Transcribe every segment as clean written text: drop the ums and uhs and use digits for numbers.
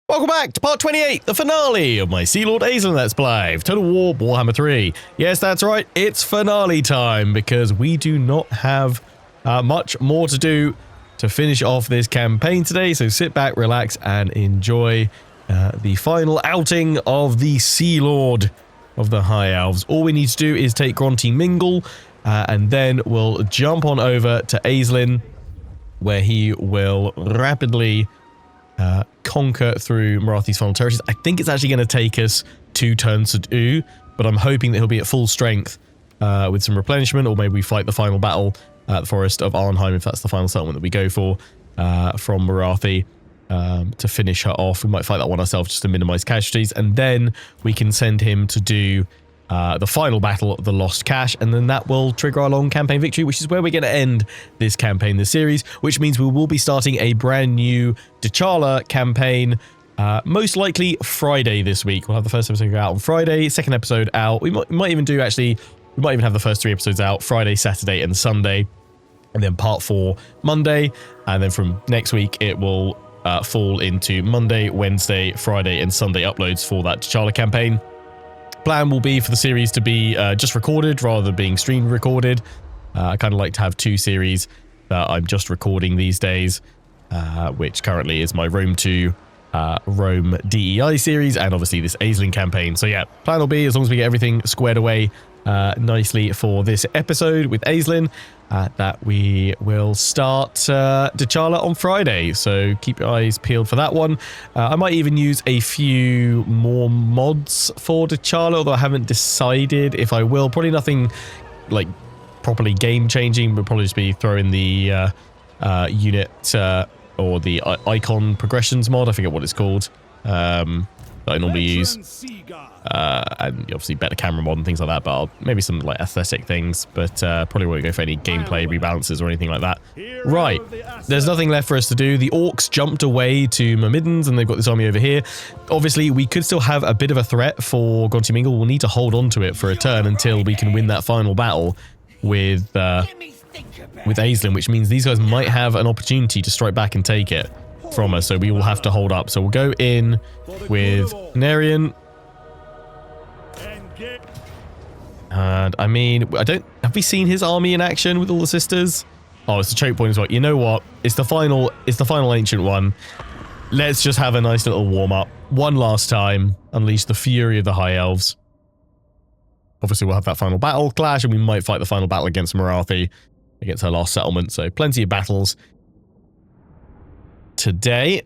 Welcome back to part 28, the finale of my Sea Lord Aislinn Let's Play, Total War Warhammer 3. Yes, that's right, it's finale time, because we do not have much more to do to finish off this campaign today, so sit back, relax, and enjoy the final outing of the Sea Lord of the High Elves. All we need to do is take Gronti Mingol, and then we'll jump on over to Auslinn, where he will rapidly conquer through Marathi's final territories. I think it's actually going to take us 2 turns to do, but I'm hoping that he'll be at full strength with some replenishment, or maybe we fight the final battle at the Forest of Arnheim, if that's the final settlement that we go for from Marathi to finish her off. We might fight that one ourselves just to minimize casualties, and then we can send him to do the final battle of the Lost Cache, and then that will trigger our long campaign victory, which is where we're going to end this campaign, this series, which means we will be starting a brand new T'Challa campaign, most likely Friday this week. We'll have the first episode go out on Friday, second episode out. We might even do, actually, we might even have the first 3 episodes out Friday, Saturday, and Sunday, and then part 4 Monday, and then from next week it will fall into Monday, Wednesday, Friday, and Sunday uploads for that T'Challa campaign. Plan will be for the series to be just recorded rather than being stream recorded. I kind of like to have 2 series that I'm just recording these days, which currently is my Rome 2 Rome DEI series, and obviously this Aislinn campaign. So yeah, plan will be, as long as we get everything squared away nicely for this episode with Aislinn, that we will start T'Challa on Friday, so keep your eyes peeled for that one. I might even use a few more mods for T'Challa, although I haven't decided if I will. Probably nothing like properly game changing, but probably just be throwing the unit or the icon progressions mod, I forget what it's called, that I normally use, and obviously better camera mod and things like that, but maybe some like aesthetic things, but probably won't go for any gameplay rebalances or anything like that. Right, there's nothing left for us to do. The orcs jumped away to Myrmidons, and they've got this army over here. Obviously, we could still have a bit of a threat for Gronti Mingol. We'll need to hold on to it for a turn until we can win that final battle with Aislinn, which means these guys might have an opportunity to strike back and take it from us, so we will have to hold up. So we'll go in with Narian, and I mean, have we seen his army in action with all the sisters? Oh, it's the choke point as well. You know what, it's the final ancient one. Let's just have a nice little warm-up one last time, unleash the fury of the High Elves. Obviously we'll have that final battle clash, and we might fight the final battle against Marathi, against her last settlement, so plenty of battles today.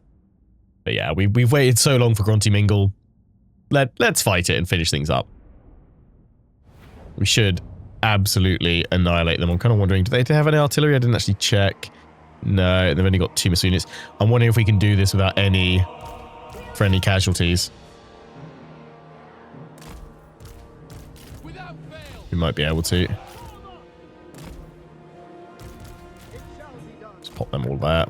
But yeah, we've waited so long for Gronti Mingol. Let's fight it and finish things up. We should absolutely annihilate them. I'm kind of wondering, do they have any artillery? I didn't actually check. No, they've only got 2 missile units. I'm wondering if we can do this without any friendly casualties. We might be able to. Just pop them all there.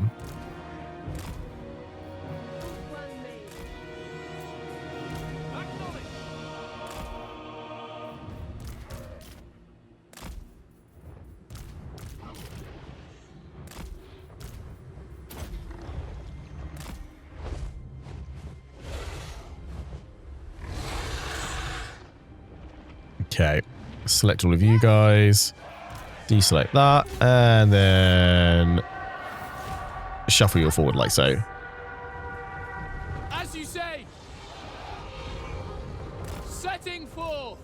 Okay, select all of you guys, deselect that, and then shuffle you forward like so. As you say, setting forth.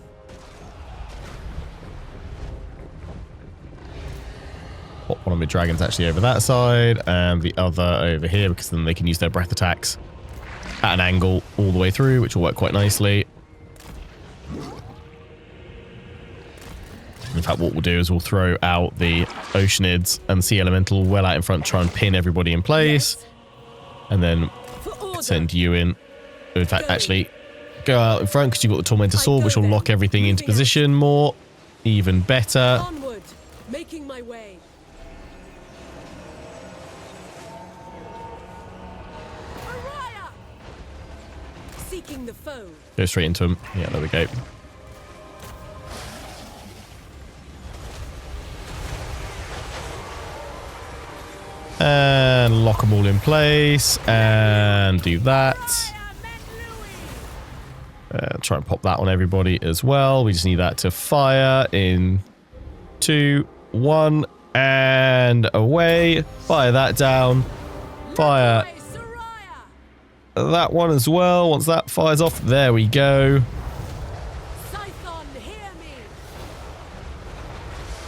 Pop one of my dragons actually over that side, and the other over here, because then they can use their breath attacks at an angle all the way through, which will work quite nicely. In fact, what we'll do is we'll throw out the Oceanids and Sea Elemental well out in front, try and pin everybody in place, and then send you in. In fact, actually, go out in front because you've got the Tormentor Sword, which will lock everything into position more. Even better. Onward, making my way. Seeking the foe. Go straight into him. Yeah, there we go. And lock them all in place, and do that. Try and pop that on everybody as well. We just need that to fire in 2, 1, and away. Fire that down. Fire that one as well. Once that fires off, there we go.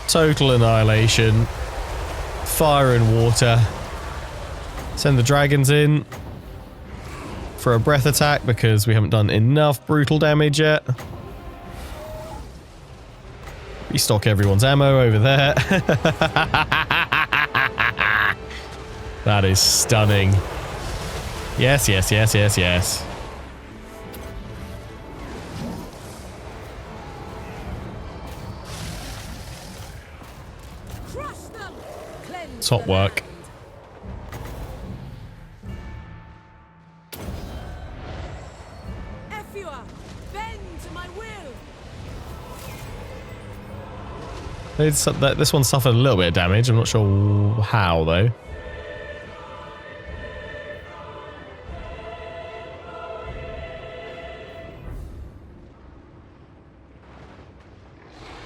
Total annihilation. Fire and water. Send the dragons in for a breath attack because we haven't done enough brutal damage yet. Restock everyone's ammo over there. That is stunning. Yes, yes, yes, yes, yes. Top work. This one suffered a little bit of damage. I'm not sure how though.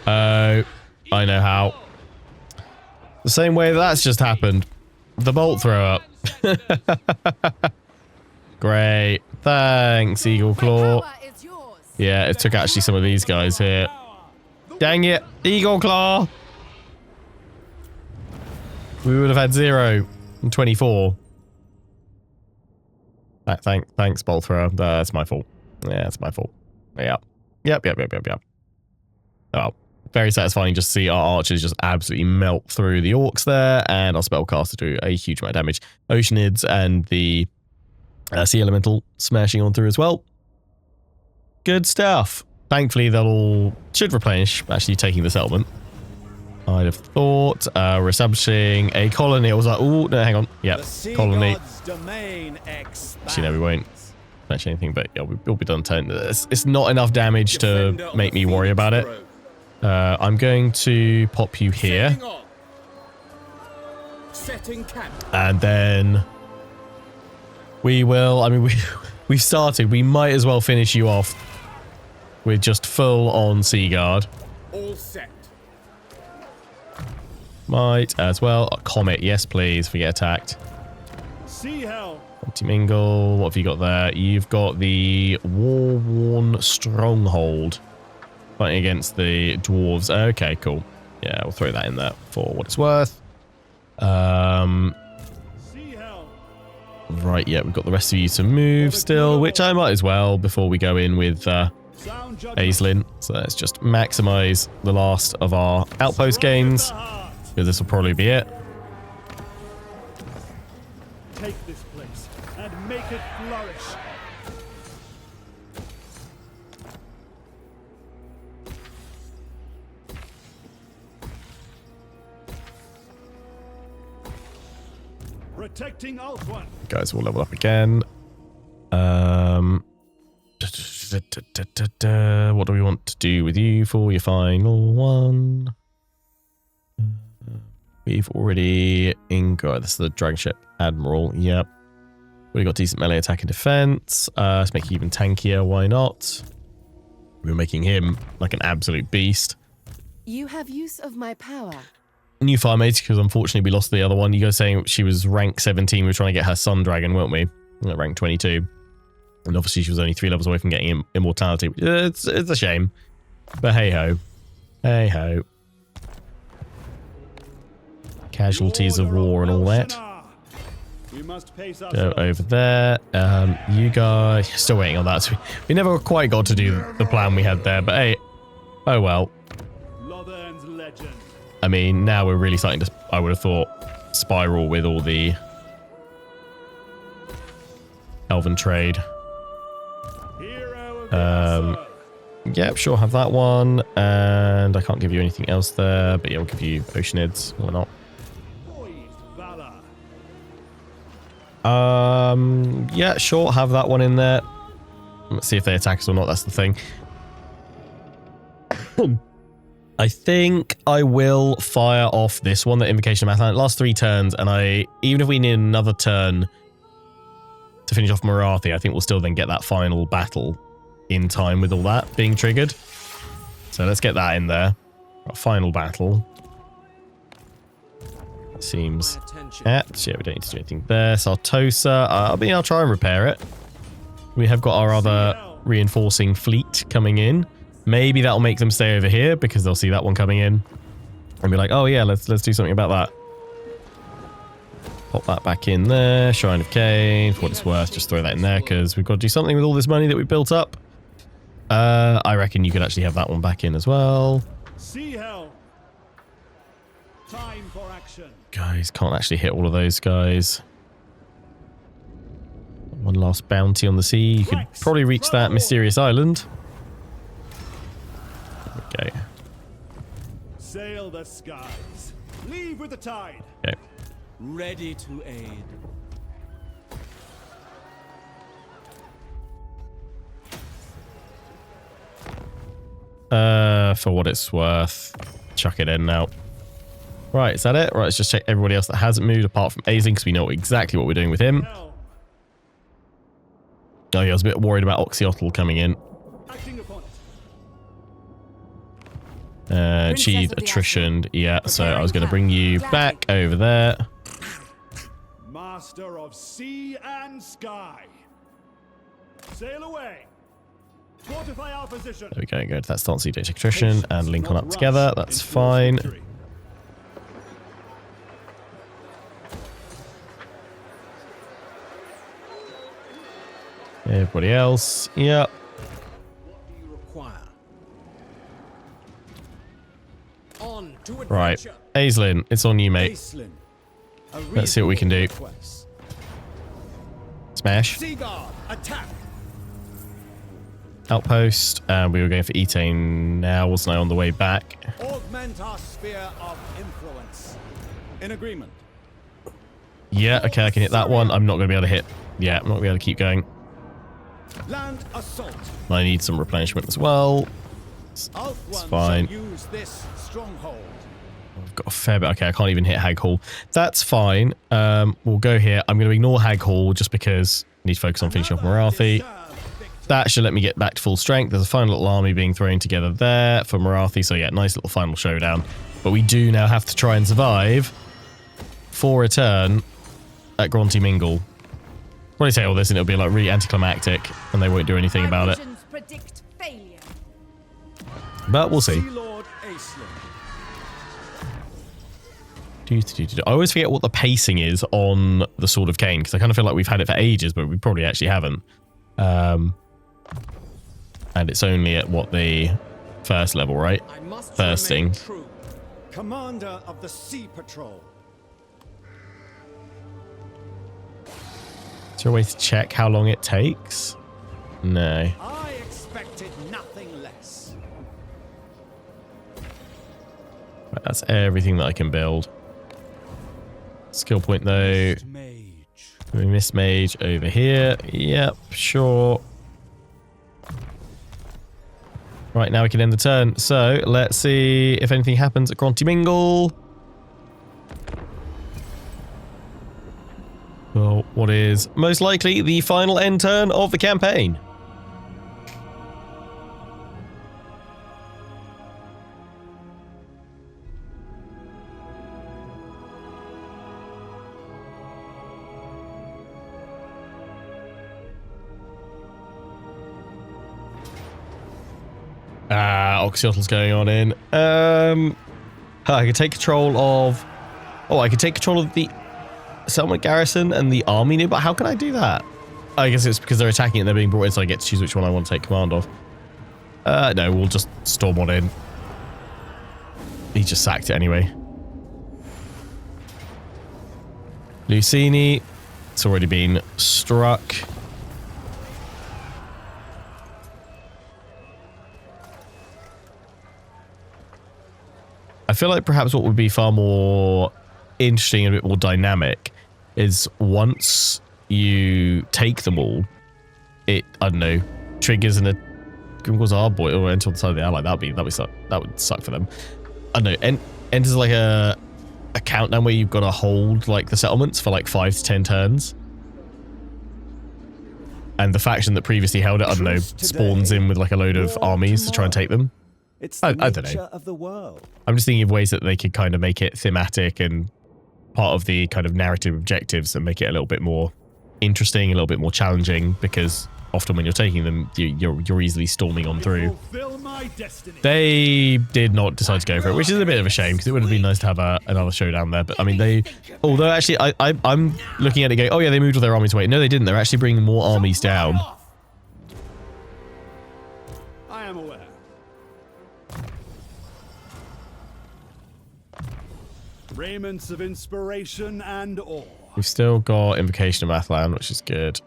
Oh, I know how. The same way that's just happened. The bolt throw up. Great. Thanks, Eagle Claw. Yeah, it took actually some of these guys here. Dang it, Eagle Claw. We would have had 0 and 24. Thanks, bolt thrower. That's my fault. Yeah, it's my fault. Yep. Yep. Oh, very satisfying just to see our archers just absolutely melt through the orcs there, and our spellcaster do a huge amount of damage. Oceanids and the sea elemental smashing on through as well. Good stuff. Thankfully, that all should replenish, actually taking the settlement. I'd have thought. We're establishing a colony. I was like, oh, no, hang on. Yep, colony. Actually, no, we won't fetch anything, but yeah, we'll be done. It's not enough damage to make me worry about it. I'm going to pop you here. And then we will, I mean, we've started. We might as well finish you off with just full on Sea Guard. All set. Might as well. Oh, Comet, yes please, if we get attacked. Sea Hell. Mingol, what have you got there? You've got the War-worn Stronghold. Fighting against the dwarves. Okay, cool. Yeah, we'll throw that in there for what it's worth. Right, yeah, we've got the rest of you to move still, which I might as well before we go in with Aislinn. So let's just maximize the last of our outpost gains, because this will probably be it. Take this place and make it flourish. Protecting Ulthuan. Guys, we'll level up again. What do we want to do with you for your final one? We've already this is the dragon ship admiral. Yep. We got decent melee attack and defense. Let's make it even tankier. Why not? We're making him like an absolute beast. You have use of my power. New fire mate, because unfortunately we lost the other one. You guys saying she was rank 17. We were trying to get her sun dragon, weren't we? At rank 22. And obviously she was only 3 levels away from getting immortality. It's a shame. But hey ho. Hey ho. Casualties of war and all that. Go over there. You guys still waiting on that. So we never quite got to do the plan we had there, but hey, oh well. I mean, now we're really starting to, I would have thought, spiral with all the elven trade. Yep, sure, have that one. And I can't give you anything else there, but yeah, we'll give you Oceanids. Why not? Yeah, sure, have that one in there. Let's see if they attack us or not, that's the thing. I think I will fire off this one, the Invocation of Marathi. It lasts 3 turns, and even if we need another turn to finish off Marathi, I think we'll still then get that final battle in time with all that being triggered. So let's get that in there. Our final battle. Seems apt. Yeah, we don't need to do anything there. Sartosa. I'll try and repair it. We have got our other reinforcing fleet coming in. Maybe that'll make them stay over here because they'll see that one coming in and be like, oh yeah, let's do something about that. Pop that back in there. Shrine of Cain. For what it's worth, just throw that in there because we've got to do something with all this money that we built up. I reckon you could actually have that one back in as well. Sea Hell. Time for action. Guys, can't actually hit all of those guys. One last bounty on the sea. You could probably reach that mysterious island. There we go. Sail the skies. Leave with the tide. Okay. Ready to aid. For what it's worth, chuck it in now. Right, is that it? Right, let's just check everybody else that hasn't moved apart from Aislinn because we know exactly what we're doing with him. Oh, yeah, I was a bit worried about Oxyotl coming in. Acting upon it. Achieved attrition. Yeah, so I was going to bring you back over there. Master of sea and sky. Sail away. Fortify our position. There we go. Go to that stance, take attrition, and link on up together. That's fine. Everybody else, yep. What do you require? On to adventure. Right, Aislinn, it's on you, mate. Aislinn, Let's see what we can do. request. Smash. Sea Guard, attack. Outpost, and we were going for Etane now, wasn't I, on the way back? Augment our sphere of influence. In agreement. Yeah, okay, I can hit that one. I'm not going to be able to hit. Yeah, I'm not going to be able to keep going. Land assault. I need some replenishment as well. Ulthuan fine. shall use this stronghold. I've got a fair bit. Okay, I can't even hit Hag Hall. That's fine. We'll go here. I'm going to ignore Hag Hall just because I need to focus on finishing off Marathi. That should let me get back to full strength. There's a final little army being thrown together there for Marathi. So yeah, nice little final showdown. But we do now have to try and survive for a turn at Gronti Mingol. When I say all this, and it'll be like really anticlimactic, and they won't do anything about it. Predict failure. But we'll see. Sea Lord Aislinn. I always forget what the pacing is on the Sword of Cain, because I kind of feel like we've had it for ages, but we probably actually haven't. And it's only at what, the first level, right? I must First remain thing. true. Commander of the Sea Patrol. Is there a way to check how long it takes? No. I expected nothing less. Right, that's everything that I can build. Skill point though. Mage. We miss mage over here. Yep, sure. Right, now we can end the turn. So let's see if anything happens at Gronti Mingol. Well, what is most likely the final end turn of the campaign? Oxyotl's going on in. I could take control of... Oh, I could take control of the settlement garrison and the army nearby. How can I do that? I guess it's because they're attacking it and they're being brought in, so I get to choose which one I want to take command of. No, we'll just storm on in. He just sacked it anyway. Lucini. It's already been struck. I feel like perhaps what would be far more interesting and a bit more dynamic is once you take them all, it, I don't know, triggers an Grimgor's Arboy or enter on the side of the ally. That would suck for them. I don't know, enters like a countdown where you've got to hold like the settlements for like 5 to 10 turns. And the faction that previously held it, I don't know, spawns in with like a load of armies to try and take them. I don't know. Of the world. I'm just thinking of ways that they could kind of make it thematic and part of the kind of narrative objectives and make it a little bit more interesting, a little bit more challenging, because often when you're taking them, you're easily storming on through. Fulfill my destiny. They did not decide to go for it, which is a bit of a shame, because it would have been nice to have another showdown there. But I mean, although actually I'm looking at it going, oh yeah, they moved all their armies away. No, they didn't. They're actually bringing more armies down. I am aware. Raiments of inspiration and awe. We've still got Invocation of Auslinn, which is good.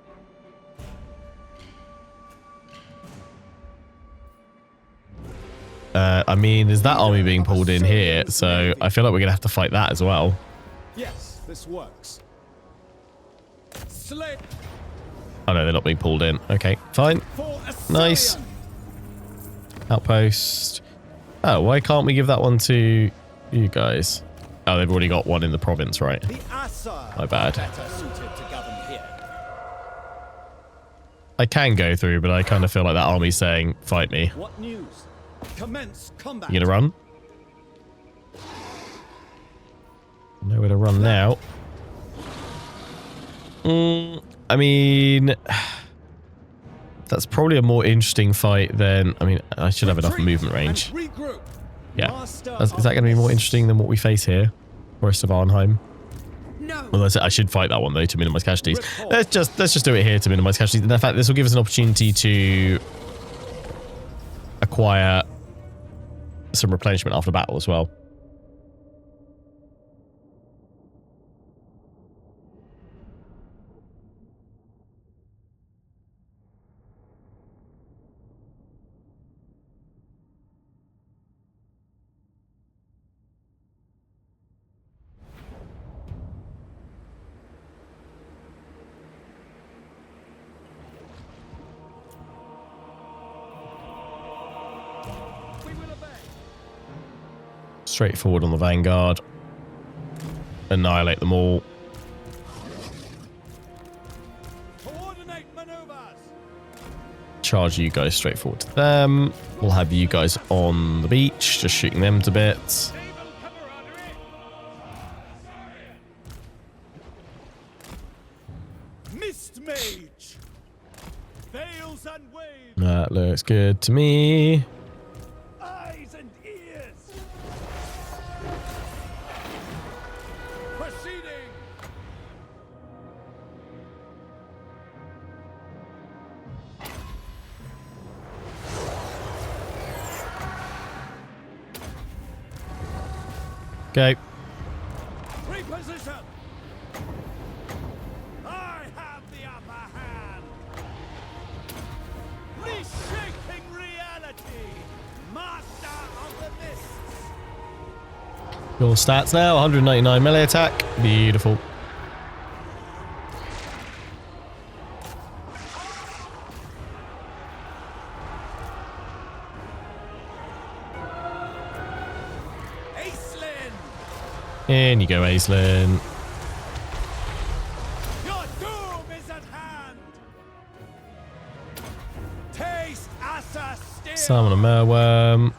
I mean, there's that army being pulled in here, so I feel like we're going to have to fight that as well. Yes, this works. Slay. Oh no, they're not being pulled in. Okay, fine. Nice. Outpost. Oh, why can't we give that one to you guys? Oh, they've already got one in the province, right? My bad. I can go through, but I kind of feel like that army's saying, fight me. What news? Commence combat. You gonna run? Nowhere to run now. I mean, that's probably a more interesting fight than... I mean, I should have enough movement range. Yeah. Is that going to be more interesting than what we face here? Forest of Arnheim? No. Well, I should fight that one, though, to minimize casualties. Let's just do it here to minimize casualties. In fact, this will give us an opportunity to acquire some replenishment after battle as well. Straightforward on the Vanguard. Annihilate them all. Coordinate maneuvers. Charge you guys straight forward to them. We'll have you guys on the beach, just shooting them to bits. Mist mage. Veils and waves. That looks good to me. Eyes and ears. Proceeding. Okay. Reposition. I have the upper hand. Reshaping reality. Master of the mists. Your stats now, 199 melee attack. Beautiful. Aislinn. In you go, Aislinn. Your doom is at hand. Taste Asa steel. Summon a Merworm.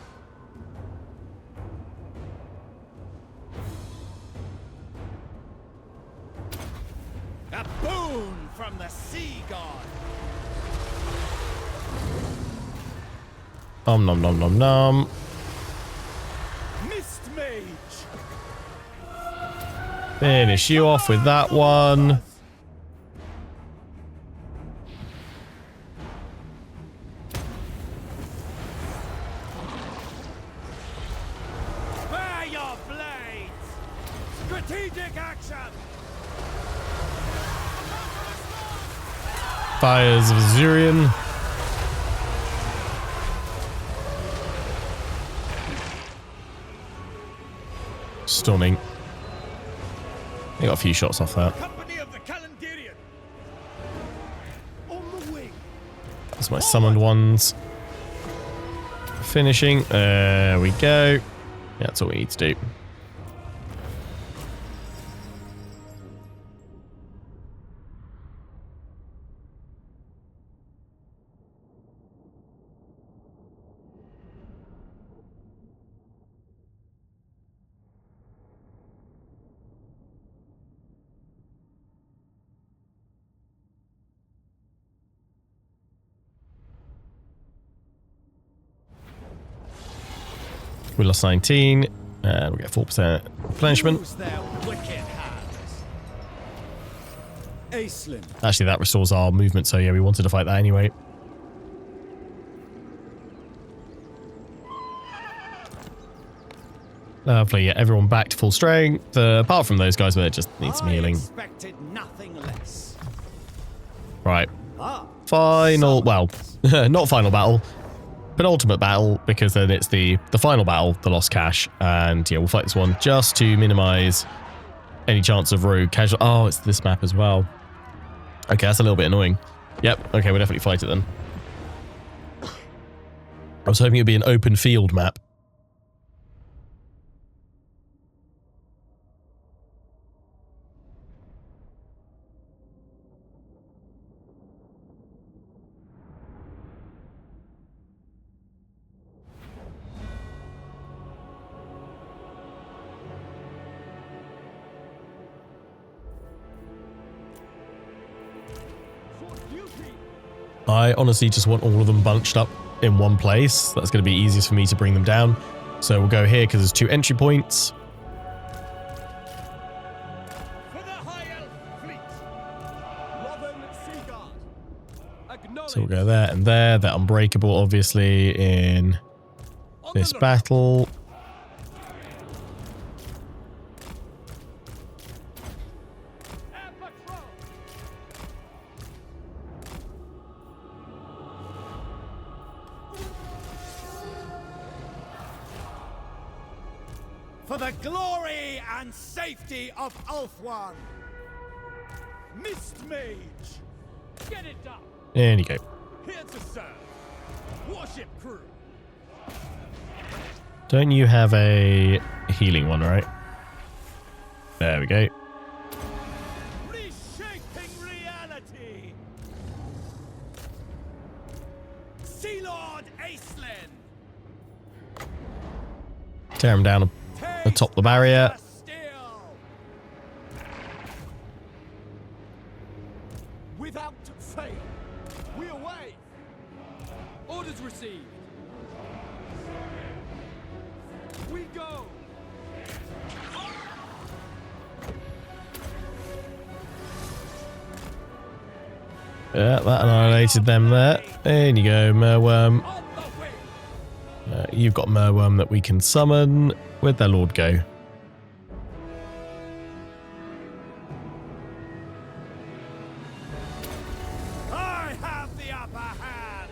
A boon from the sea god. Nom nom nom nom nom. Mist mage. Finish you off with that one. Bear your blades. Strategic action. Fires of Azurian. Stunning. They got a few shots off that. Company of the Calendarian. On the wing. That's my summoned ones. Finishing. There we go. Yeah, that's all we need to do. We lost 19, and we get 4% replenishment. Use their wicked hands. Aislinn. Actually, that restores our movement, so yeah, we wanted to fight that anyway. Lovely, yeah, everyone back to full strength, apart from those guys where it just needs some healing. Expected nothing less. Right. Ah, Final, well, not final battle, penultimate battle, because then it's the final battle, the Lost Cache, and yeah, we'll fight this one just to minimize any chance of rogue casual. Oh, it's this map as well. Okay, that's a little bit annoying. Yep, okay, we'll definitely fight it then. I was hoping it'd be an open field map. I honestly just want all of them bunched up in one place. That's going to be easiest for me to bring them down. So we'll go here because there's 2 entry points. For the High Elf fleet. Robin Seaguard. So we'll go there and there. They're unbreakable, obviously, in this battle. For the glory and safety of Ulthuan. Mist Mage. Get it done. There you go. Here to serve. Warship crew. Don't you have a healing one, right? There we go. Reshaping reality. Sea Lord Aislinn. Tear him down atop the barrier. Without fail, we away. Orders received. We go. Yeah, that annihilated them there. There you go, Merworm. On the way. You've got Merworm that we can summon. Where'd their lord go? I have the upper hand.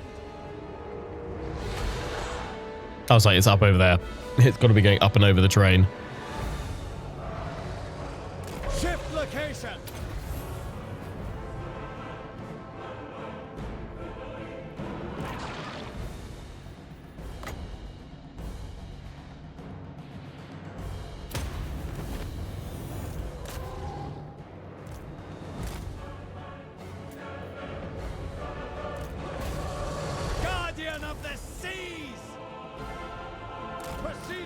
I was like, it's up over there. It's got to be going up and over the train. Shift location. Guardian of the seas. Proceeding.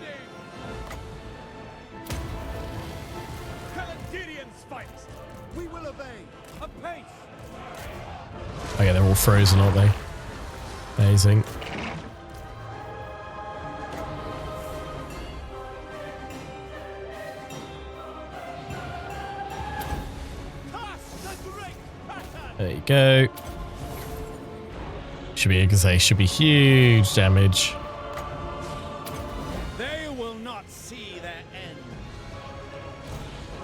Caledonians fight. We will obey. Apace. Okay, they're all frozen, aren't they? Amazing. Cast the great pattern. There you go. Should be, I can say, should be huge damage. They will not see their end.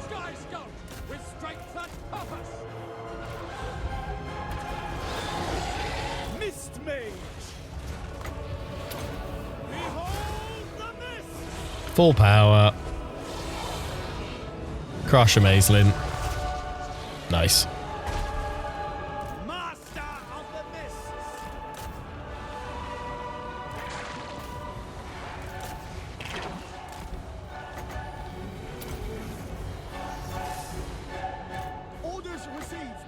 Sky Scout with strength and purpose. Mist Mage. Behold the mist. Full power. Crush him, Aislinn. Nice. Master of the mists. Orders received.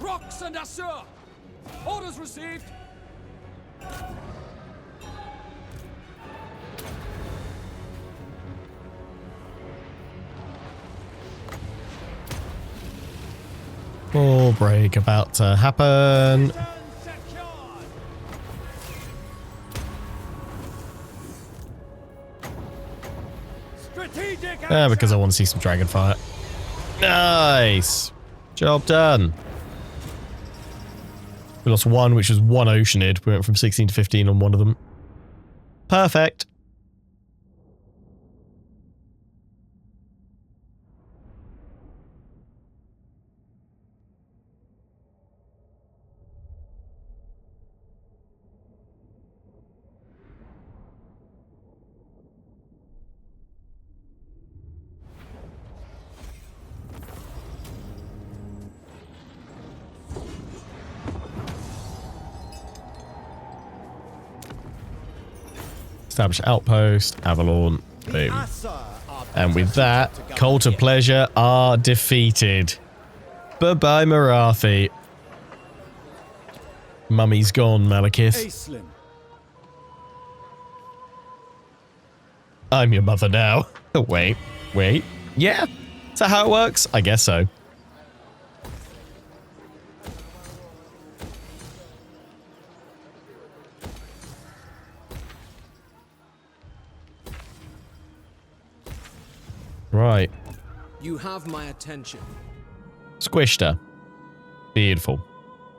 Rocks and Assur. Orders received. Full break about to happen. Turn secured. Because I want to see some dragon fire. Nice. Job done. We lost one, which was one Oceanid. We went from 16 to 15 on one of them. Perfect. Establish outpost, Avalon, boom. And with that, Cult of Pleasure are defeated. Bye-bye, Marathi. Mummy's gone, Malekith. Aislinn. I'm your mother now. Wait. Yeah? Is that how it works? I guess so. Right. You have my attention. Squished her. Beautiful.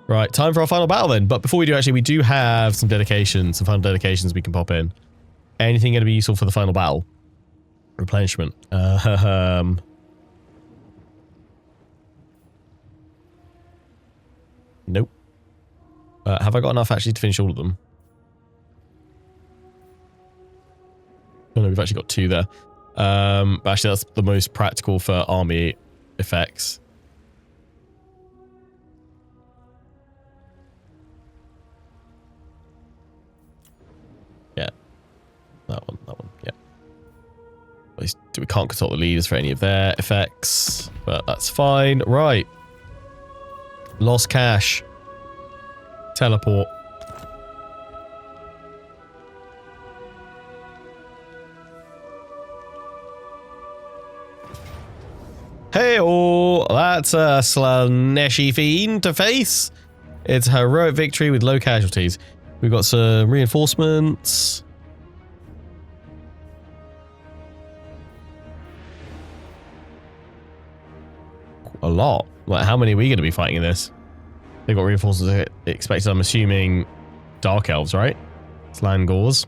Right, time for our final battle then. But before we do, actually, we do have some dedications, some final dedications we can pop in. Anything going to be useful for the final battle? Replenishment. Nope. Have I got enough actually to finish all of them? Oh no, we've actually got 2 there. But actually that's the most practical for army effects. Yeah. That one, yeah. At least we can't consult the leaders for any of their effects, but that's fine. Right. Lost cash. Teleport. Hey-oh, that's a Slaaneshi fiend to face. It's a heroic victory with low casualties. We've got some reinforcements. A lot. Like, how many are we going to be fighting in this? They've got reinforcements expected, I'm assuming, Dark Elves, right? Slangors.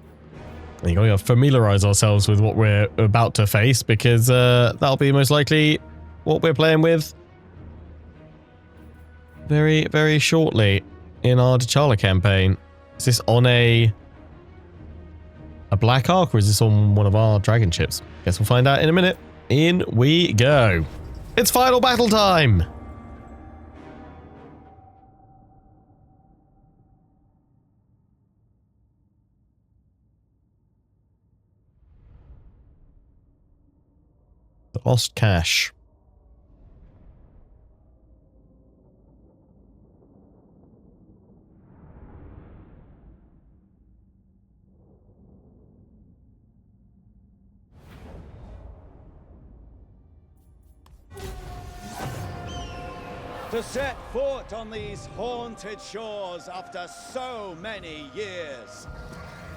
And you've got to familiarize ourselves with what we're about to face, because that'll be most likely what we're playing with very, very shortly in our T'Challa campaign. Is this on a Black Ark, or is this on one of our dragon ships? Guess we'll find out in a minute. In we go. It's final battle time! The lost cash. To set foot on these haunted shores after so many years,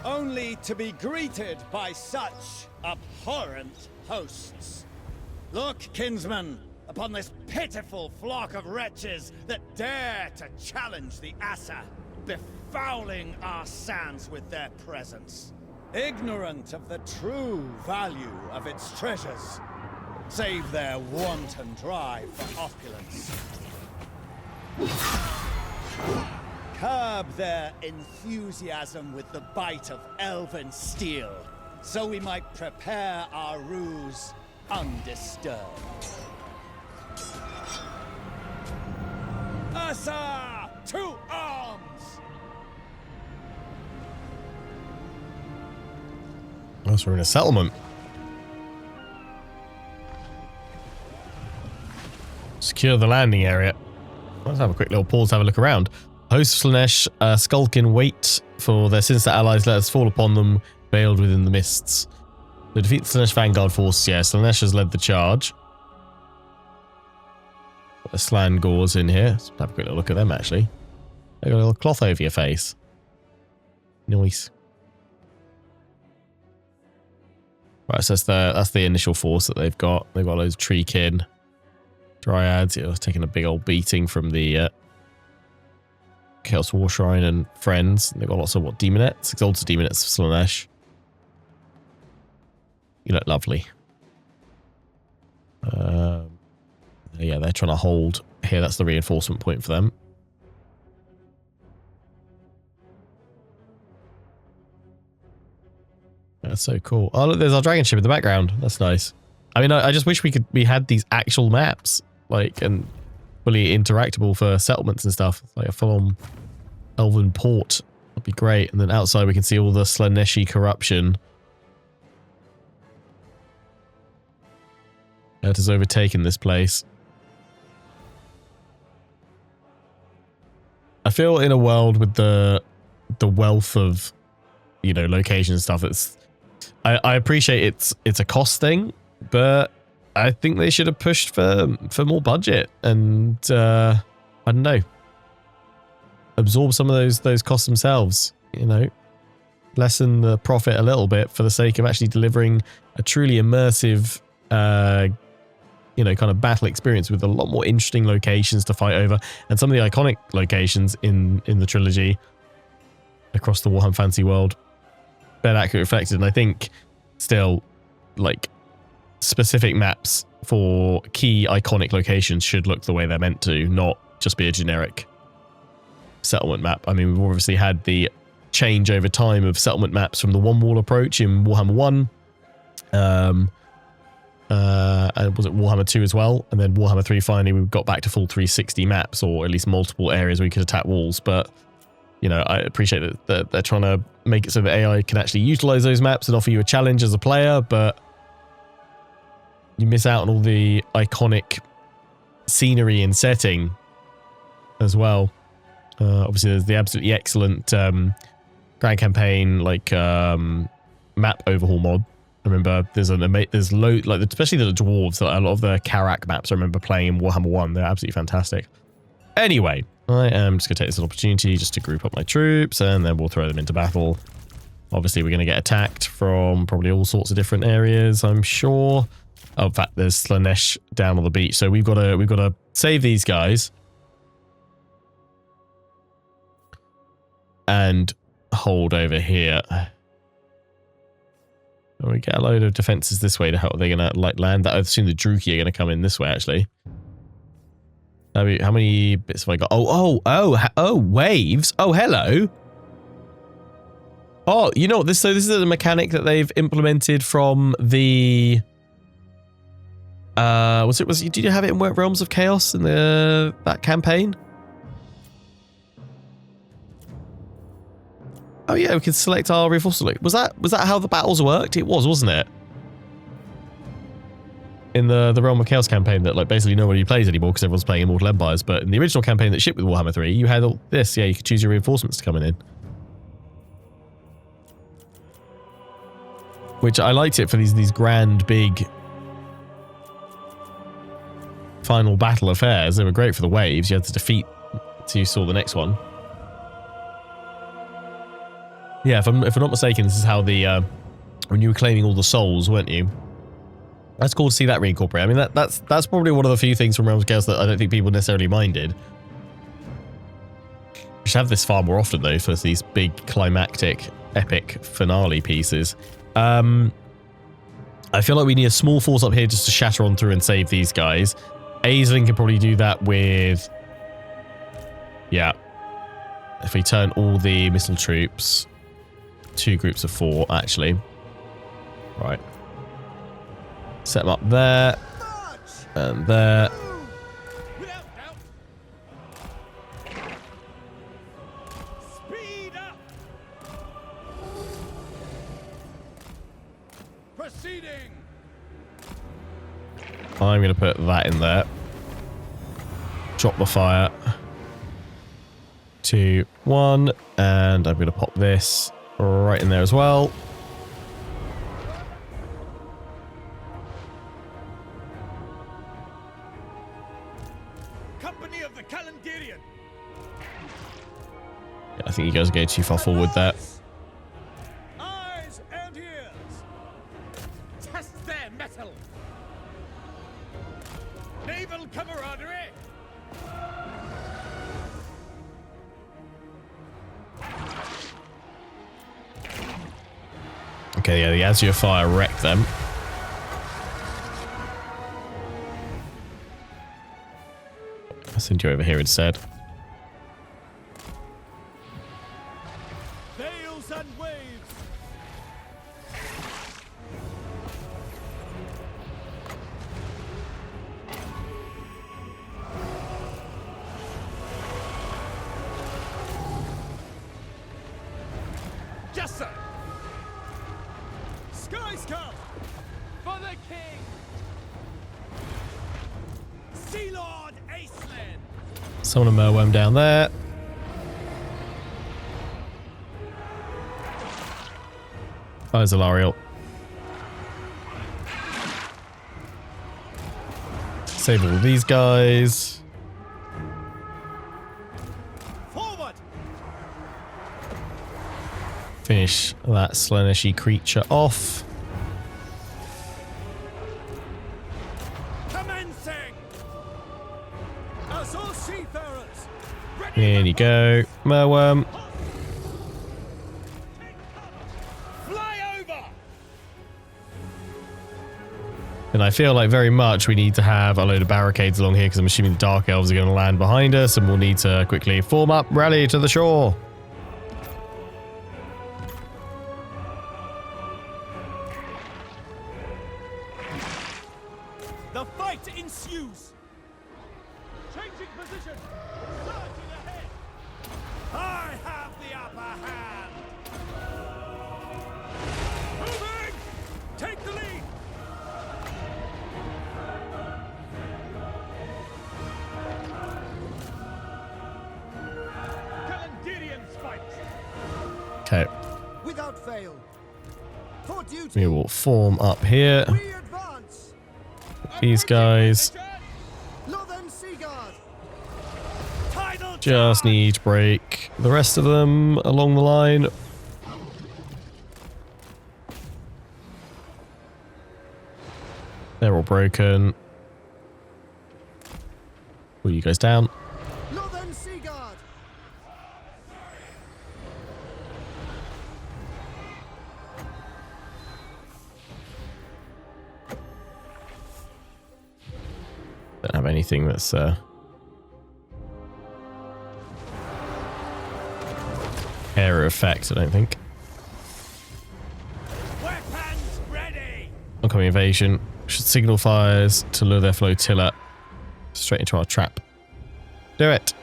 only to be greeted by such abhorrent hosts. Look, kinsman, upon this pitiful flock of wretches that dare to challenge the Asa, befouling our sands with their presence, ignorant of the true value of its treasures, save their wanton drive for opulence. Curb their enthusiasm with the bite of elven steel, so we might prepare our ruse undisturbed. Asa, to arms! Oh, so we're in a settlement. Secure the landing area. Let's have a quick little pause to have a look around. Hosts of Slaanesh skulk in wait for their sinister allies. Let us fall upon them, veiled within the mists. To defeat the Slaanesh vanguard force. Yeah, Slaanesh has led the charge. Got the Slangors in here. Let's have a quick little look at them, actually. They got a little cloth over your face. Nice. Right, so that's the initial force that they've got. They've got those Treekin Dryads. It was taking a big old beating from the Chaos War Shrine and friends. They've got lots of Demonettes? Exalted Demonettes of Slaanesh. You look lovely. Yeah, they're trying to hold here. That's the reinforcement point for them. That's so cool. Oh, look, there's our dragon ship in the background. That's nice. I mean, I just wish we had these actual maps, like, and fully interactable for settlements and stuff. Like a full-on elven port. That'd be great. And then outside we can see all the Slaaneshi corruption that has overtaken this place. I feel in a world with the wealth of, you know, location and stuff, I appreciate it's a cost thing, but I think they should have pushed for more budget and I don't know, absorb some of those costs themselves, you know, lessen the profit a little bit for the sake of actually delivering a truly immersive you know, kind of battle experience with a lot more interesting locations to fight over, and some of the iconic locations in the trilogy across the Warhammer Fantasy world better accurately reflected. And I think still, like, specific maps for key iconic locations should look the way they're meant to, not just be a generic settlement map. I mean, we've obviously had the change over time of settlement maps from the one wall approach in Warhammer 1. And was it Warhammer 2 as well? And then Warhammer 3 finally we got back to full 360 maps, or at least multiple areas where you could attack walls. But, you know, I appreciate that they're trying to make it so that AI can actually utilize those maps and offer you a challenge as a player, but you miss out on all the iconic scenery and setting as well. Obviously there's the absolutely excellent Grand Campaign, like, map overhaul mod. I remember there's loads, like, especially the dwarves, a lot of the Karak maps I remember playing in Warhammer 1. They're absolutely fantastic. Anyway, I am just going to take this opportunity just to group up my troops, and then we'll throw them into battle. Obviously, we're going to get attacked from probably all sorts of different areas, I'm sure. Oh, in fact, there's Slaanesh down on the beach, so we've got to save these guys and hold over here. And we get a load of defenses this way to help. They're going to, like, land that. I assume the Druki are going to come in this way, actually. How many bits have I got? Oh, waves. Oh, hello. Oh, you know what? This is a mechanic that they've implemented from the... did you have it in Realms of Chaos in that campaign? Oh yeah, we could select our reinforcement. Was that how the battles worked? It was, wasn't it? In the Realm of Chaos campaign that, like, basically nobody plays anymore because everyone's playing Immortal Empires, but in the original campaign that shipped with Warhammer 3, you had all this. Yeah, you could choose your reinforcements to come in. Which I liked it for these grand, big final battle affairs. They were great for the waves. You had to defeat till you saw the next one. Yeah, if I'm not mistaken, this is how the when you were claiming all the souls, weren't you? That's cool to see that reincorporate. I mean, that's probably one of the few things from Realms of Chaos that I don't think people necessarily minded. We should have this far more often though for these big climactic, epic finale pieces. I feel like we need a small force up here just to shatter on through and save these guys. Aislinn can probably do that with, yeah. If we turn all the missile troops. 2 groups of 4, actually. Right. Set them up there. And there. Speed up. Proceeding. I'm going to put that in there. Drop the fire. 2, 1. And I'm going to pop this right in there as well. Company of the Calendarian. Yeah, I think you guys are going too far forward there. Eyes and ears. Okay, yeah, the Azure Fire wrecked them. I'll send you over here instead. Veils and waves. Yes, sir. Sky Scout for the king. Sea Lord Aislinn. Summon a Merworm down there. Oh, there's a Lariel. Save all these guys. Forward. Finish that Slaneshi creature off. Commencing. As all seafarers. Here you go. Merworm. Fly over. And I feel like very much we need to have a load of barricades along here because I'm assuming the Dark Elves are going to land behind us and we'll need to quickly form up, rally to the shore. The fight ensues. Changing position. Surging ahead. I have the upper hand. Moving. Take the lead. Kalandirian spikes. Okay, Without fail. For duty. we will form up here. We advance. These guys Northern Seaguard. Tidal just charge. need to break the rest of them along the line. They're all broken. Pull you guys down. Northern Seaguard. Don't have anything that's area effect, I don't think. Weapons ready. Oncoming invasion. Should signal fires to lure their flotilla straight into our trap. Do it.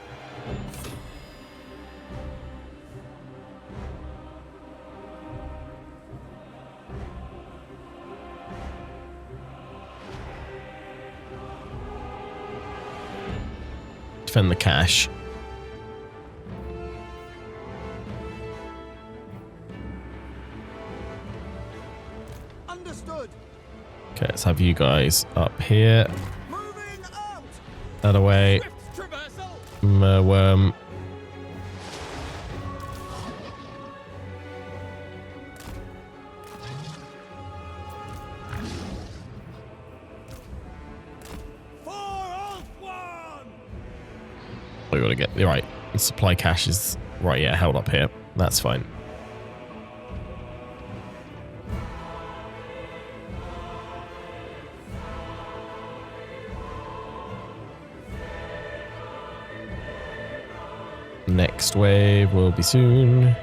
Defend the cache. Understood. Okay, let's have you guys up here. Moving out. That away. Swift traversal. Merworm. For Ulthuan. We gotta get you're right. The supply cache is right. Yeah, held up here. That's fine. Next wave will be soon.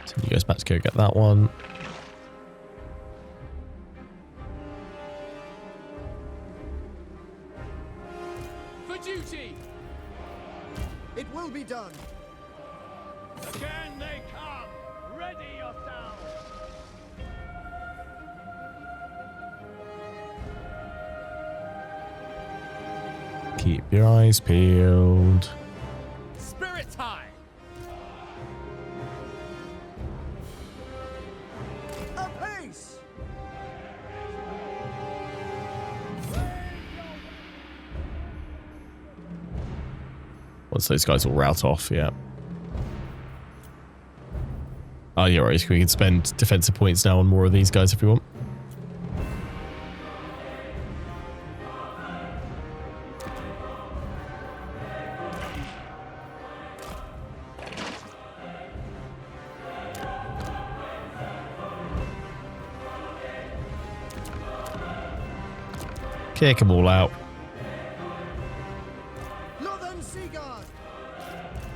Send you guys back to go get that one. For duty. It will be done. Again they come. Ready yourselves. Keep your eyes peeled. Spirits high. Apace. Once those guys will rout off, yeah. Oh, yeah, right. We can spend defensive points now on more of these guys if we want. Kick them all out.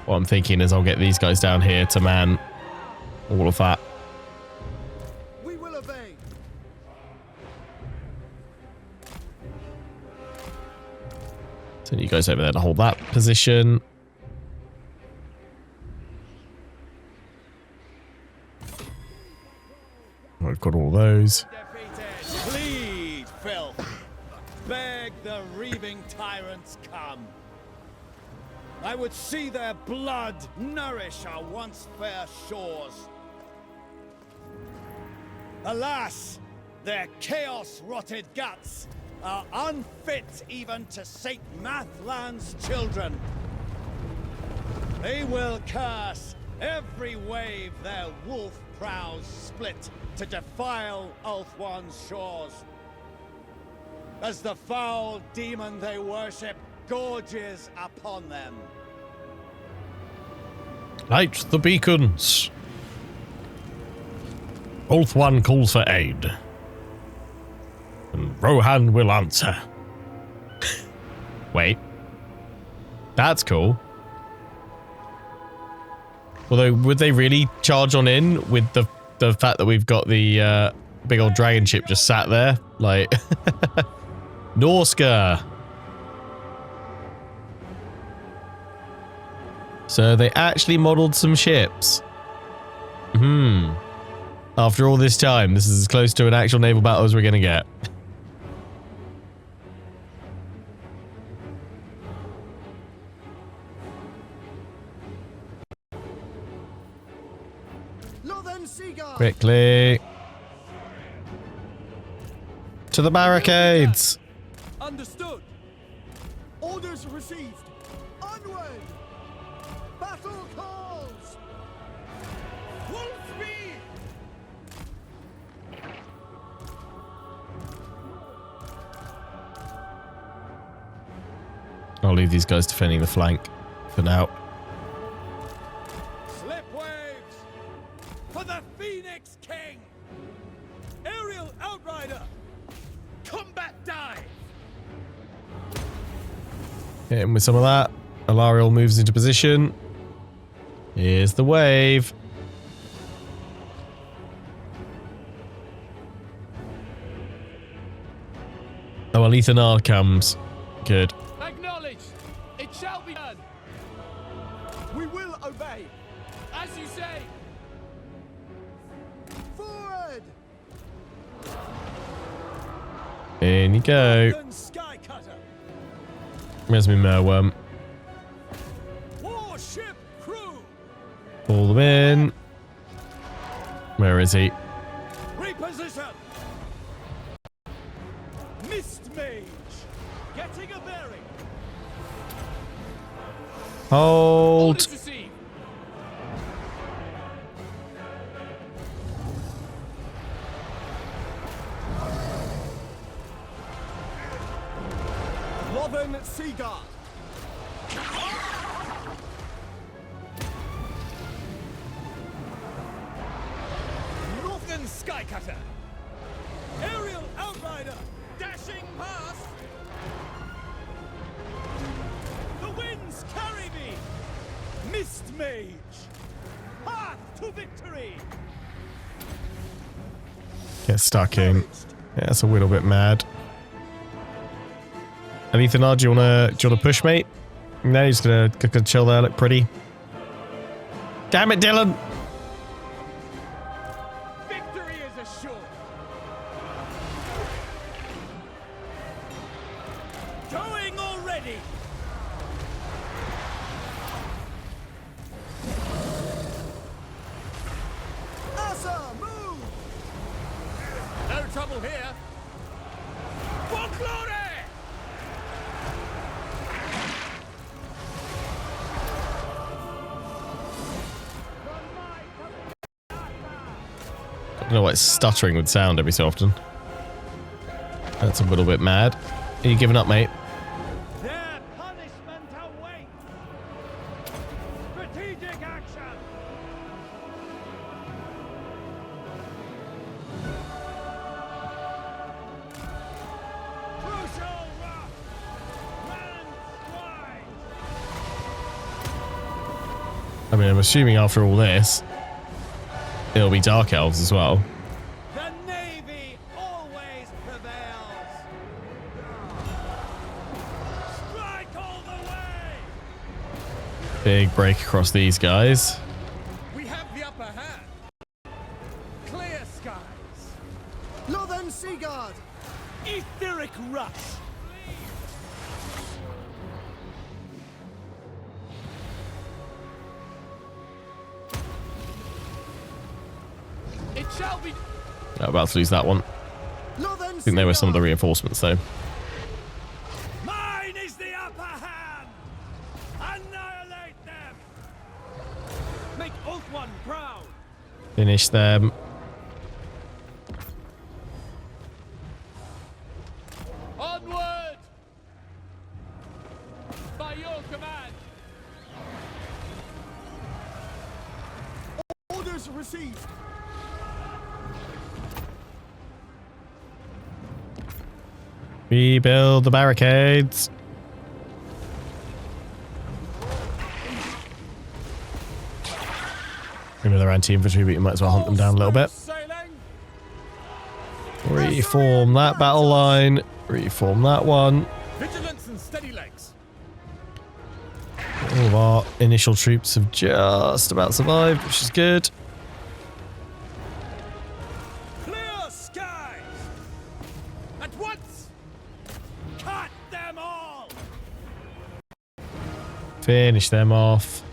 What I'm thinking is I'll get these guys down here to man all of that. We will obey. Send you guys over there to hold that position. I've got all those. Defeated. Bleed, filth. Beg the reaving tyrants come. I would see their blood nourish our once fair shores. Alas, their chaos-rotted guts are unfit even to sate Mathland's children. They will curse every wave their wolf prows split to defile Ulthuan's shores. As the foul demon they worship gorges upon them. Light the beacons. Ulthuan calls for aid. And Rohan will answer. Wait. That's cool. Although, would they really charge on in with the fact that we've got the big old dragon ship just sat there? Like, Norska. So they actually modeled some ships. After all this time, this is as close to an actual naval battle as we're going to get. Quickly. To the barricades. Understood. Orders received. Onward. Battle calls. Wolf speed. I'll leave these guys defending the flank for now. Slip waves for the Phoenix King. Aerial Outrider. Combat dive. Hit him with some of that. Alariel moves into position. Here's the wave. Oh, well, Ethanard comes. Good. Acknowledged. It shall be done. We will obey. As you say. Forward. In you go. Sky Cutter. Where's my Merworm? Warship crew. Pull them in. Where is he? Reposition. Mist Mage. Getting a bearing. Hold. Orders received. Loven Seaguard. Northern Skycutter. Aerial Outrider. Dashing past. The winds carry me. Mist Mage. Path to victory. Get stuck in. Yeah, that's a little bit mad. And Ethanard, do you wanna push, mate? No, he's gonna chill there, look pretty. Damn it, Dylan! Victory is assured. Going already. Asa, move. No trouble here. For glory. I don't know why it's stuttering with sound every so often. That's a little bit mad. Are you giving up, mate? Their punishment awaits. Strategic action. Crucial I mean, I'm assuming after all this, it'll be Dark Elves as well. The Navy always prevails. Strike all the way. Big break across these guys. We have the upper hand. Clear skies. Northern Sea Guard! Etheric rush. It shall be. About to lose that one. Northern I think they were some of the reinforcements though. Mine is the upper hand. Annihilate them. Make Ulthuan proud. Finish them. Onward! By your command. Orders received. Rebuild the barricades. Another anti-infantry, but you might as well hunt them down a little bit. Sailing. Reform that battle line. Reform that one. Vigilance and steady legs. All of our initial troops have just about survived, which is good. Clear skies. At once. Cut them all. Finish them off.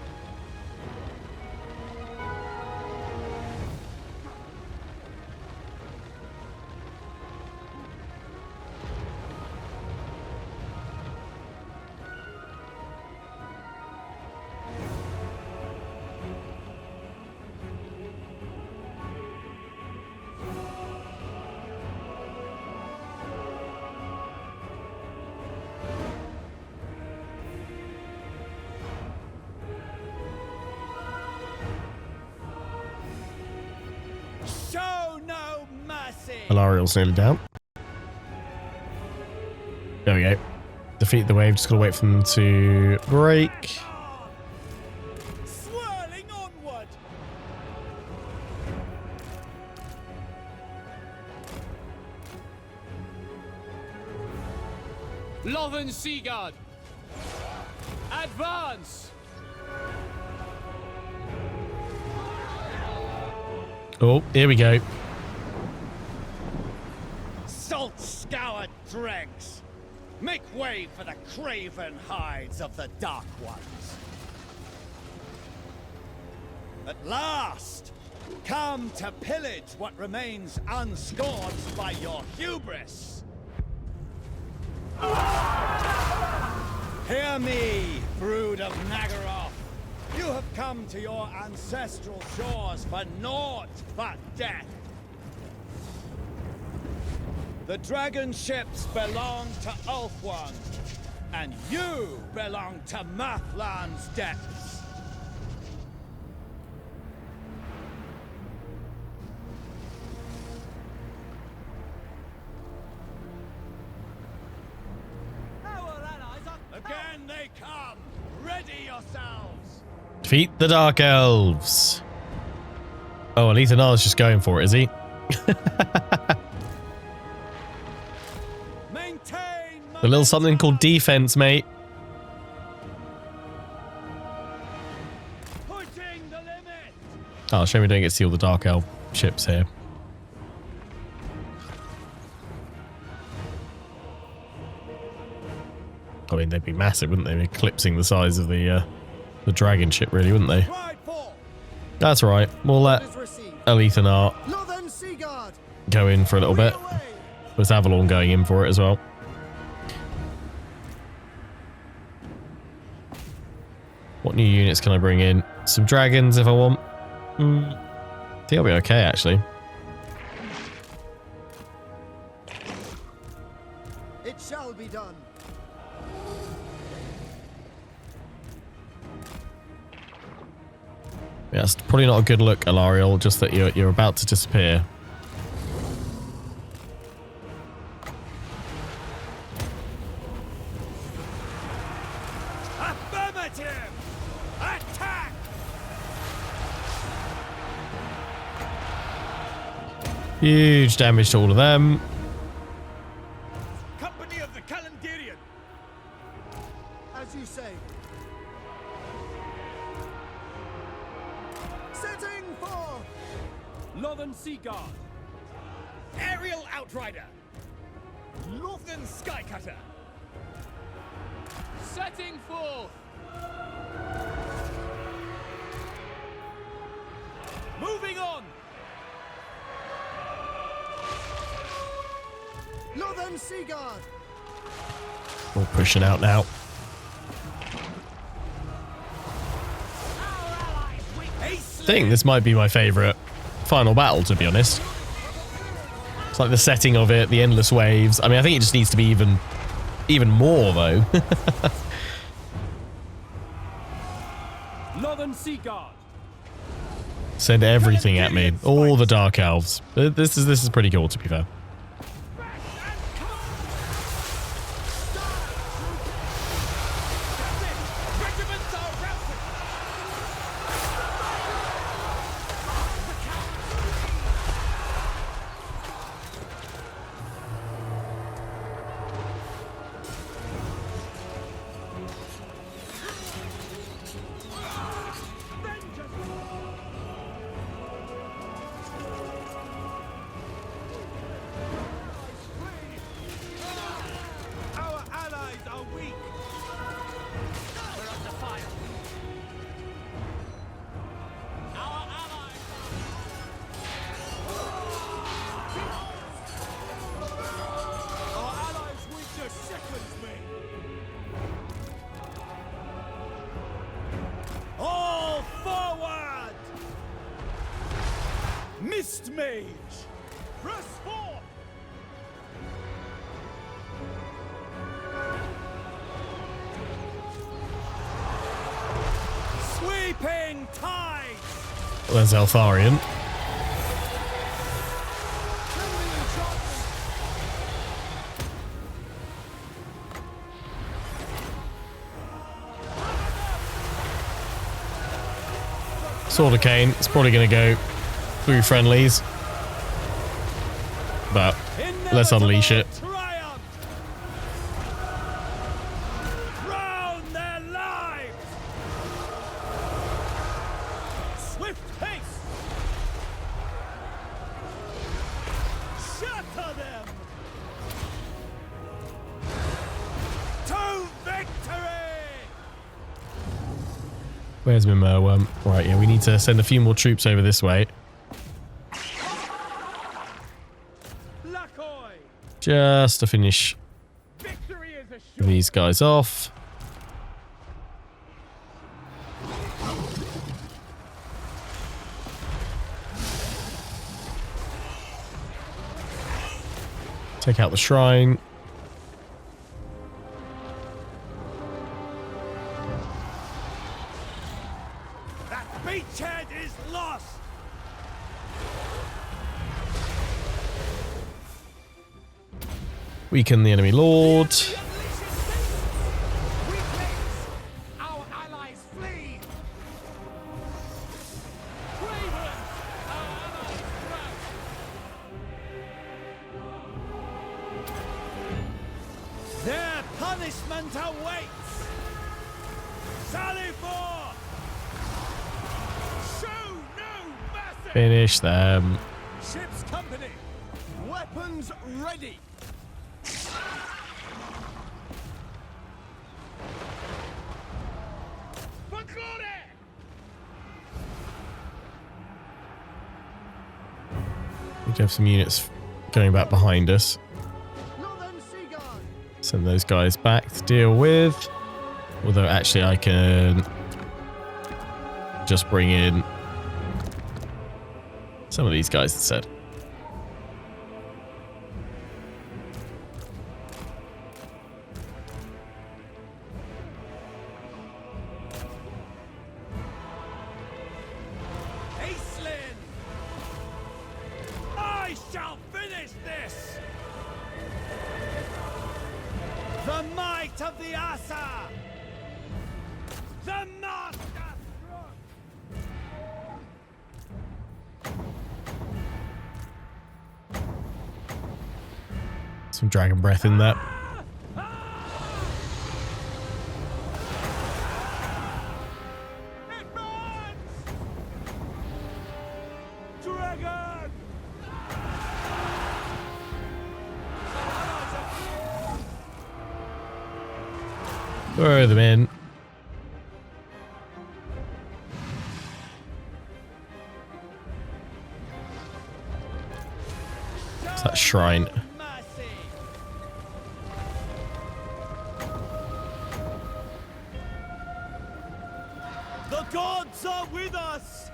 Show no mercy. Alariel's nearly down. There we go. Defeat the wave. Just gotta wait for them to break. Swirling onward. Lothern Sea Guard. Advance. Oh, here we go. Salt-scoured dregs. Make way for the craven hides of the Dark Ones. At last, come to pillage what remains unscorched by your hubris. Hear me, brood of Nagaroth. You have come to your ancestral shores for naught but death. The dragon ships belong to Ulthuan, and you belong to Mathland's depths. Again they come. Ready yourselves. Defeat the Dark Elves. Oh, and Ethan is just going for it, is he? Maintain A little something called defense, mate. pushing the limit. Oh, shame we don't get to see all the Dark Elf ships here. I mean, they'd be massive, wouldn't they? Eclipsing the size of the dragon ship, really, wouldn't they? Prideful. That's right. We'll let Ethan Northern Sea Guard! go in for a little bit. There's Avalon going in for it as well. What new units can I bring in? Some dragons if I want. I think I'll be okay, actually. It shall be done. Yeah, it's probably not a good look, Alariel, just that you're about to disappear. Affirmative. Attack. Huge damage to all of them. Company of the Calendarian. As you say. Setting for Northern Sea Guard. Aerial Outrider. Northern Skycutter. Setting forth. Moving on. Northern Sea Guard. All pushing out now. I think this might be my favourite final battle, to be honest. It's like the setting of it, the endless waves. I mean, I think it just needs to be even more, though. Northern Sea Guard. Send everything at me. All the Dark Elves. This is pretty cool, to be fair. Regiments are routed. Our allies are weak. We're under fire. Our allies. Our allies' weakness sickens me. All forward! Mist Mage! Press forth! Sweeping tides! There's Eltharion. Sword of Cain. It's probably going to go through friendlies. But let's unleash it. Triumph! Drown their lives! Swift pace! Shatter them! To victory! Where's my Merworm? Right, yeah, we need to send a few more troops over this way. Lakoy! Just to finish Victory is assured! these guys off. Take out the shrine. That beachhead is lost! Weaken the enemy lord. Our allies flee! Ravens! Our allies rout! Their punishment awaits! Sally forth! Show no mercy! Finish them. Ship's company! Weapons ready! For glory! We do have some units going back behind us. Northern Sea Guard. Send those guys back to deal with. Although actually I can just bring in some of these guys instead. Aislinn! I shall finish this! The might of the Asa! The master stroke! Some dragon breath in there. It burns! Dragon! Throw them in. It's that shrine. Mercy! The gods are with us!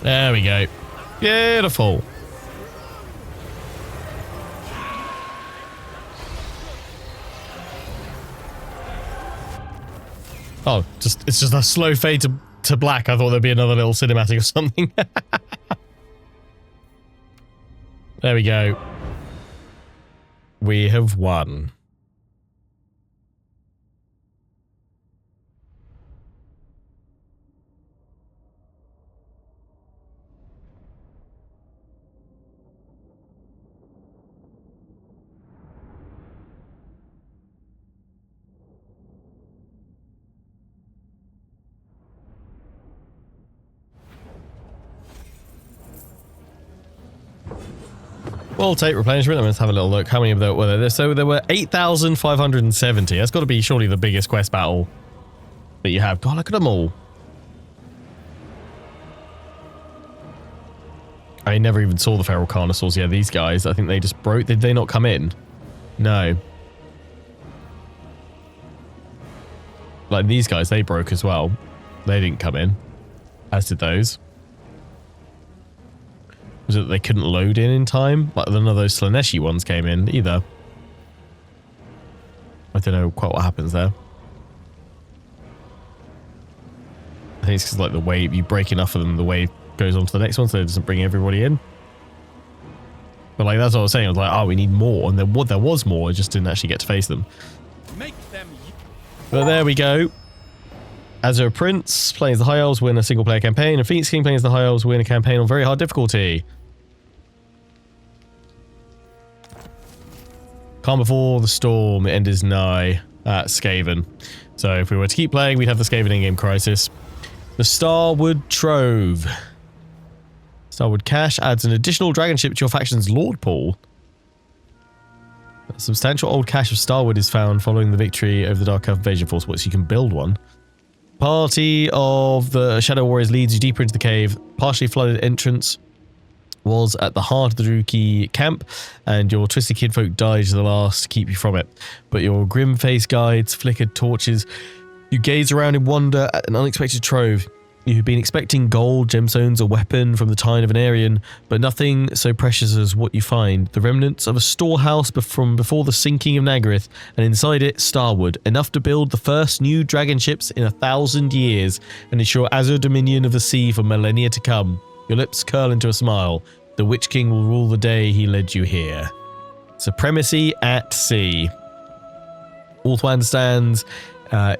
There we go. Beautiful. Oh, it's just a slow fade to black. I thought there'd be another little cinematic or something. There we go. We have won. We'll take replenishment. Let's have a little look. How many of them were there? So there were 8,570. That's got to be surely the biggest quest battle that you have. God, look at them all. I never even saw the feral carnosaurs. Yeah, these guys. I think they just broke. Did they not come in? No. Like these guys, they broke as well. They didn't come in. As did those. Was it that they couldn't load in time? Like none of those Slaneshi ones came in either. I don't know quite what happens there. I think it's because like the wave, you break enough of them, the wave goes on to the next one, so it doesn't bring everybody in. But like that's what I was saying. I was like, oh, we need more, and there was more. I just didn't actually get to face them. Make them. But there we go. Azure Prince plays the High Elves, win a single player campaign, and Phoenix King plays the High Elves, win a campaign on very hard difficulty. Calm before the storm, end is nigh at Skaven. So if we were to keep playing, we'd have the Skaven in-game crisis. The Starwood Trove. Starwood Cache adds an additional dragon ship to your faction's Lord pool. A substantial old cache of Starwood is found following the victory over the Dark Elf Invasion Force, so you can build one. Party of the Shadow Warriors leads you deeper into the cave. Partially flooded entrance was at the heart of the Druki camp, and your twisted kidfolk died to the last to keep you from it. But your grim-faced guides flickered torches. You gaze around in wonder at an unexpected trove. You had been expecting gold, gemstones, a weapon from the Tine of an Aryan, but nothing so precious as what you find. The remnants of a storehouse from before the sinking of Nagaryth, and inside it, Starwood, enough to build the first new dragon ships in 1,000 years, and ensure Azure dominion of the sea for millennia to come. Your lips curl into a smile. The Witch King will rule the day he led you here. Supremacy at sea. Ulthuan stands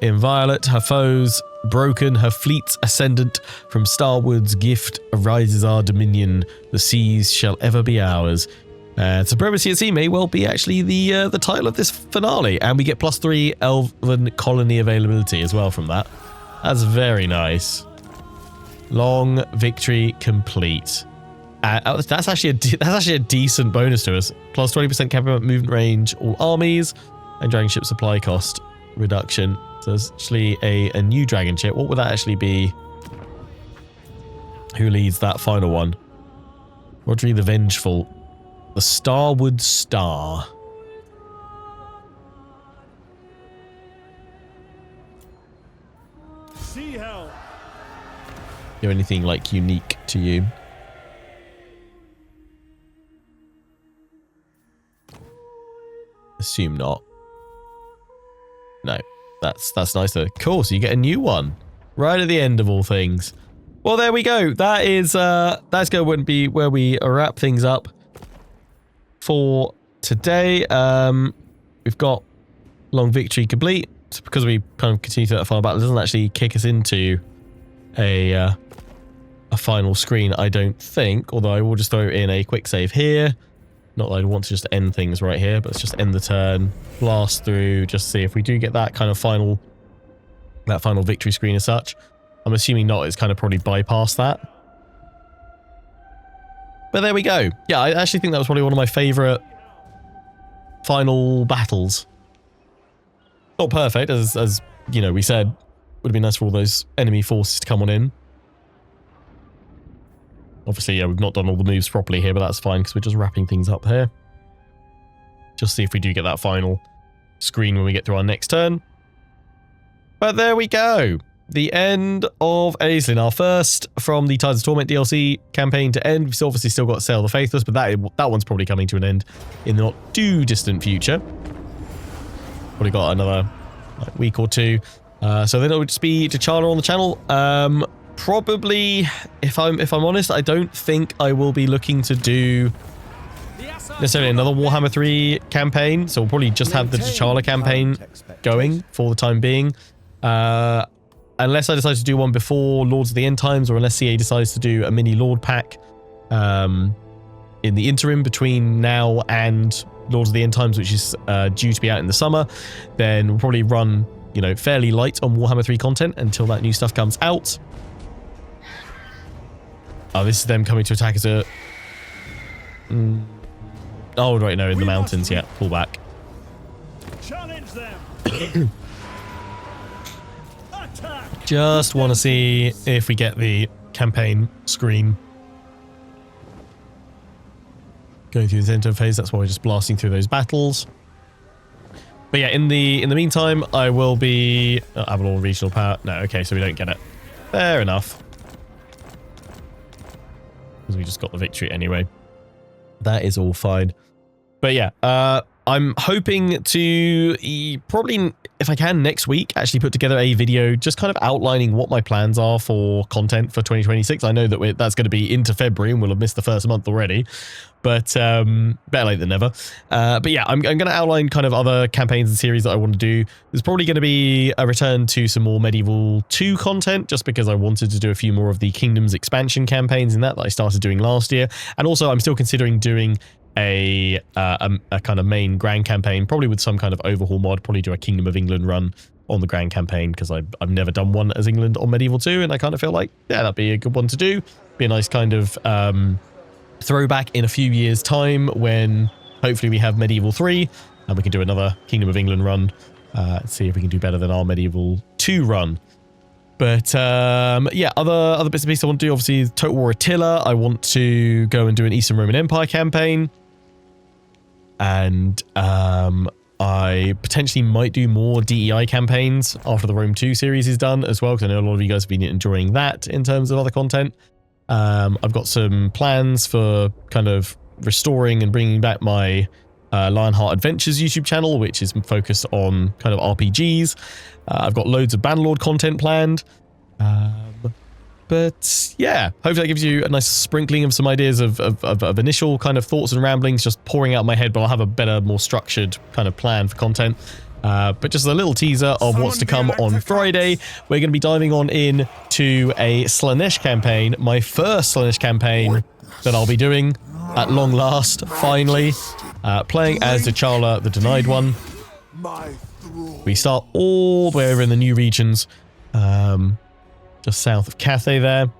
inviolate, her foes broken, her fleet's ascendant. From Starwood's gift arises our dominion. The seas shall ever be ours. Supremacy at Sea may well be actually the title of this finale, and we get +3 Elven colony availability as well from that. That's very nice. Long victory complete. That's actually a decent bonus to us. Plus 20% campement movement range, all armies, and dragon ship supply cost reduction. So there's actually a new dragon ship. What would that actually be? Who leads that final one? Rodri the Vengeful. The Starwood Star. Sea Hell. You have anything like unique to you? Assume not. No, that's nice though. Cool, so you get a new one right at the end of all things. Well, there we go. That's going to be where we wrap things up for today. We've got long victory complete. So because we kind of continue to that final battle, it doesn't actually kick us into a final screen, I don't think. Although I will just throw in a quick save here. Not that I want to just end things right here, but let's just end the turn, blast through, just see if we do get that kind of final victory screen as such. I'm assuming not. It's kind of probably bypassed that. But there we go. Yeah, I actually think that was probably one of my favourite final battles. Not perfect, as you know, we said. Would have been nice for all those enemy forces to come on in. Obviously, yeah, we've not done all the moves properly here, but that's fine because we're just wrapping things up here. Just see if we do get that final screen when we get through our next turn. But there we go. The end of Aislinn, our first from the Tides of Torment DLC campaign to end. We've obviously still got Sail of the Faithless, but that one's probably coming to an end in the not too distant future. Probably got another week or two. So then it would just be T'Challa on the channel. Probably, if I'm honest, I don't think I will be looking to do necessarily another Warhammer 3 campaign. So we'll probably just have the T'Challa campaign going for the time being. Unless I decide to do one before Lords of the End Times, or unless CA decides to do a mini Lord pack in the interim between now and Lords of the End Times, which is due to be out in the summer, then we'll probably run, you know, fairly light on Warhammer 3 content until that new stuff comes out. Oh, this is them coming to attack us at... Oh, right, no, in the mountains, yeah. Pull back. Challenge them. Attack. Just want to see if we get the campaign screen. Going through the center phase, that's why we're just blasting through those battles. But yeah, in the meantime, I will be... Avalon Regional Power. No, okay, so we don't get it. Fair enough. Because we just got the victory anyway. That is all fine. But yeah, I'm hoping to probably, if I can, next week actually put together a video just kind of outlining what my plans are for content for 2026. I know that that's going to be into February and we'll have missed the first month already, but better late than never. But yeah, I'm going to outline kind of other campaigns and series that I want to do. There's probably going to be a return to some more Medieval 2 content, just because I wanted to do a few more of the Kingdoms expansion campaigns in that I started doing last year. And also I'm still considering doing a kind of main Grand campaign, probably with some kind of overhaul mod, probably do a Kingdom of England run on the Grand campaign, because I've never done one as England on Medieval 2, and I kind of feel like, yeah, that'd be a good one to do. Be a nice kind of throwback in a few years' time when hopefully we have Medieval 3, and we can do another Kingdom of England run, see if we can do better than our Medieval 2 run. But yeah, other bits and pieces I want to do, obviously Total War Attila. I want to go and do an Eastern Roman Empire campaign. And I potentially might do more DEI campaigns after the Rome 2 series is done as well, because I know a lot of you guys have been enjoying that in terms of other content. I've got some plans for kind of restoring and bringing back my Lionheart Adventures YouTube channel, which is focused on kind of RPGs. I've got loads of Bannerlord content planned. But yeah, hopefully that gives you a nice sprinkling of some ideas of initial kind of thoughts and ramblings just pouring out my head, but I'll have a better, more structured kind of plan for content. But just a little teaser of what's to come on Friday. We're going to be diving on in to a Slaanesh campaign, my first Slaanesh campaign that I'll be doing at long last, finally. Playing as T'Challa, the Denied One. We start all the way over in the new regions, just south of Cathay there.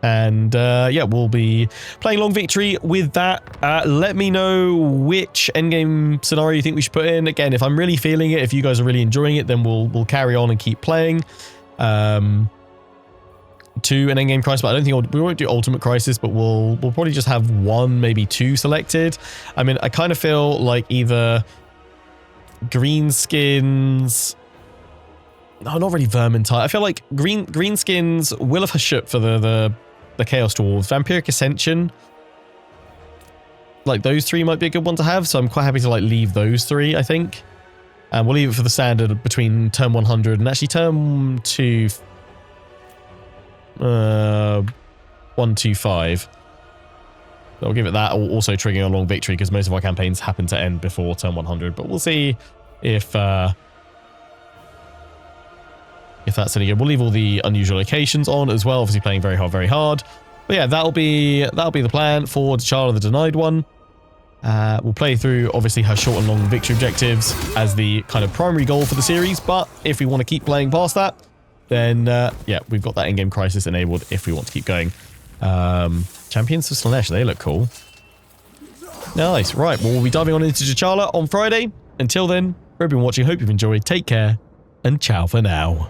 And yeah, we'll be playing Long Victory with that. Let me know which endgame scenario you think we should put in. Again, if I'm really feeling it, if you guys are really enjoying it, then we'll carry on and keep playing to an endgame crisis. But I don't think we won't do Ultimate Crisis, but we'll probably just have one, maybe two selected. I mean, I kind of feel like either Greenskins... No, not really Vermintide. I feel like Greenskins, Will of Hashut for the Chaos Dwarves, Vampiric Ascension. Like, those three might be a good one to have, so I'm quite happy to, like, leave those three, I think. And we'll leave it for the standard between turn 100 and actually turn 125. I'll give it that. Also triggering a long victory because most of our campaigns happen to end before turn 100. But we'll see if that's any good. We'll leave all the unusual locations on as well. Obviously playing very hard, very hard. But yeah, that'll be the plan for T'Challa the Denied one. We'll play through, obviously, her short and long victory objectives as the kind of primary goal for the series. But if we want to keep playing past that, then, yeah, we've got that in-game crisis enabled if we want to keep going. Champions of Slaanesh, they look cool. Nice. Right, well, we'll be diving on into T'Challa on Friday. Until then, for everyone watching, hope you've enjoyed. Take care, and ciao for now.